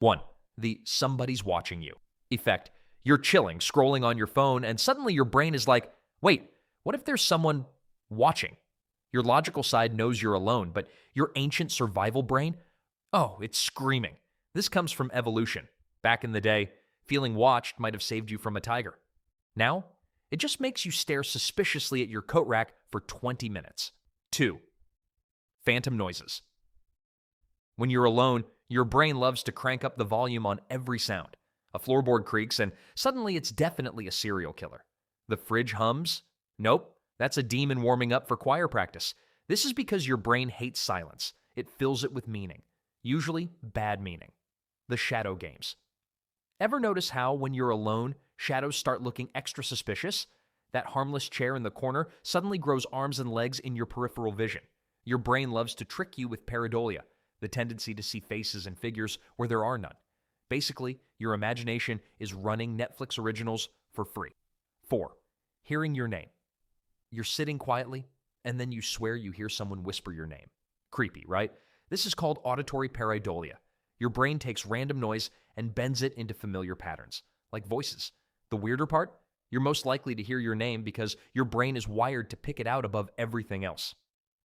1. The somebody's watching you effect. You're chilling, scrolling on your phone, and suddenly your brain is like, wait, what if there's someone watching? Your logical side knows you're alone, but your ancient survival brain, oh, it's screaming. This comes from evolution. Back in the day, feeling watched might have saved you from a tiger. Now, it just makes you stare suspiciously at your coat rack for 20 minutes. 2. Phantom noises. When you're alone, your brain loves to crank up the volume on every sound. A floorboard creaks, and suddenly it's definitely a serial killer. The fridge hums? Nope, that's a demon warming up for choir practice. This is because your brain hates silence. It fills it with meaning, usually bad meaning. The shadow games. Ever notice how, when you're alone, shadows start looking extra suspicious? That harmless chair in the corner suddenly grows arms and legs in your peripheral vision. Your brain loves to trick you with pareidolia, the tendency to see faces and figures where there are none. Basically, your imagination is running Netflix originals for free. 4. Hearing your name. You're sitting quietly, and then you swear you hear someone whisper your name. Creepy, right? This is called auditory pareidolia. Your brain takes random noise and bends it into familiar patterns, like voices. The weirder part? You're most likely to hear your name because your brain is wired to pick it out above everything else.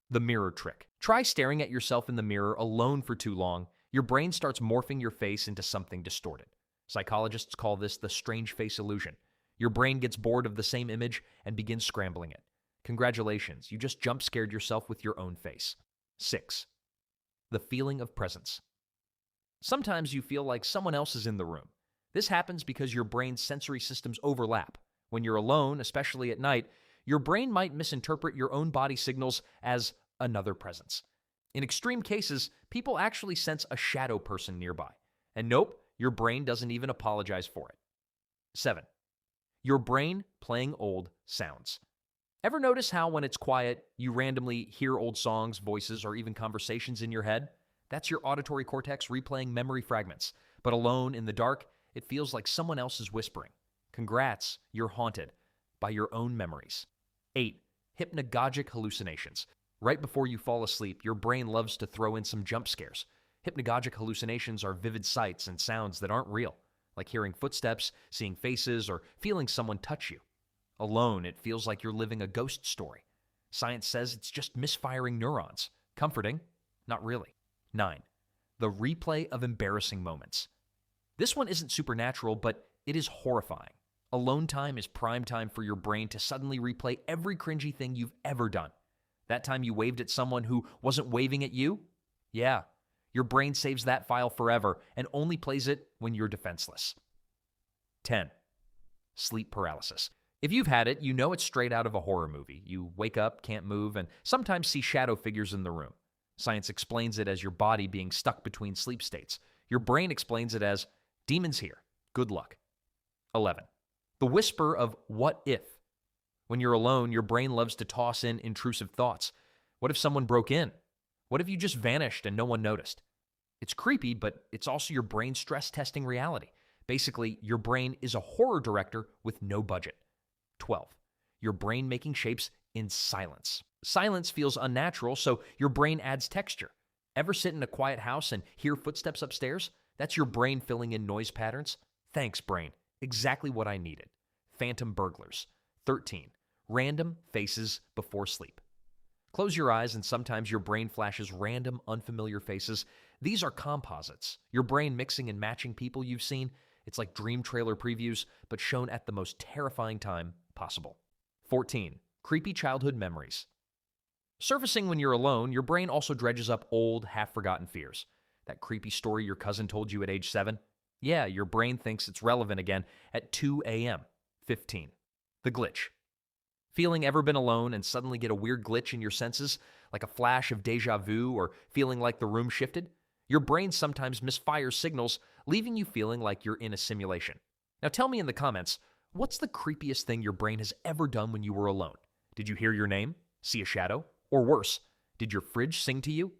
The mirror trick. Try staring at yourself in the mirror alone for too long. Your brain starts morphing your face into something distorted. Psychologists call this the strange face illusion. Your brain gets bored of the same image and begins scrambling it. Congratulations, you just jump scared yourself with your own face. 6. The feeling of presence. Sometimes you feel like someone else is in the room. This happens because your brain's sensory systems overlap. When you're alone, especially at night, your brain might misinterpret your own body signals as another presence. In extreme cases, people actually sense a shadow person nearby. And nope, your brain doesn't even apologize for it. 7. Your brain playing old sounds. Ever notice how when it's quiet, you randomly hear old songs, voices, or even conversations in your head? That's your auditory cortex replaying memory fragments. But alone, in the dark, it feels like someone else is whispering. Congrats, you're haunted by your own memories. 8. Hypnagogic hallucinations. Right before you fall asleep, your brain loves to throw in some jump scares. Hypnagogic hallucinations are vivid sights and sounds that aren't real, like hearing footsteps, seeing faces, or feeling someone touch you. Alone, it feels like you're living a ghost story. Science says it's just misfiring neurons. Comforting? Not really. 9. The replay of embarrassing moments. This one isn't supernatural, but it is horrifying. Alone time is prime time for your brain to suddenly replay every cringy thing you've ever done. That time you waved at someone who wasn't waving at you? Yeah, your brain saves that file forever and only plays it when you're defenseless. 10. Sleep paralysis. If you've had it, you know it's straight out of a horror movie. You wake up, can't move, and sometimes see shadow figures in the room. Science explains it as your body being stuck between sleep states. Your brain explains it as, demons here, good luck. 11. The whisper of what if. When you're alone, your brain loves to toss in intrusive thoughts. What if someone broke in? What if you just vanished and no one noticed? It's creepy, but it's also your brain stress testing reality. Basically, your brain is a horror director with no budget. 12. Your brain making shapes in silence. Silence feels unnatural, so your brain adds texture. Ever sit in a quiet house and hear footsteps upstairs? That's your brain filling in noise patterns. Thanks, brain. Exactly what I needed. Phantom burglars. 13. Random faces before sleep. Close your eyes and sometimes your brain flashes random, unfamiliar faces. These are composites. Your brain mixing and matching people you've seen. It's like dream trailer previews, but shown at the most terrifying time possible. 14. Creepy childhood memories. Surfacing when you're alone, your brain also dredges up old, half-forgotten fears. That creepy story your cousin told you at age 7? Yeah, your brain thinks it's relevant again at 2 a.m. 15. The glitch. Feeling ever been alone and suddenly get a weird glitch in your senses, like a flash of deja vu or feeling like the room shifted? Your brain sometimes misfires signals, leaving you feeling like you're in a simulation. Now tell me in the comments, what's the creepiest thing your brain has ever done when you were alone? Did you hear your name? See a shadow? Or worse, did your fridge sing to you?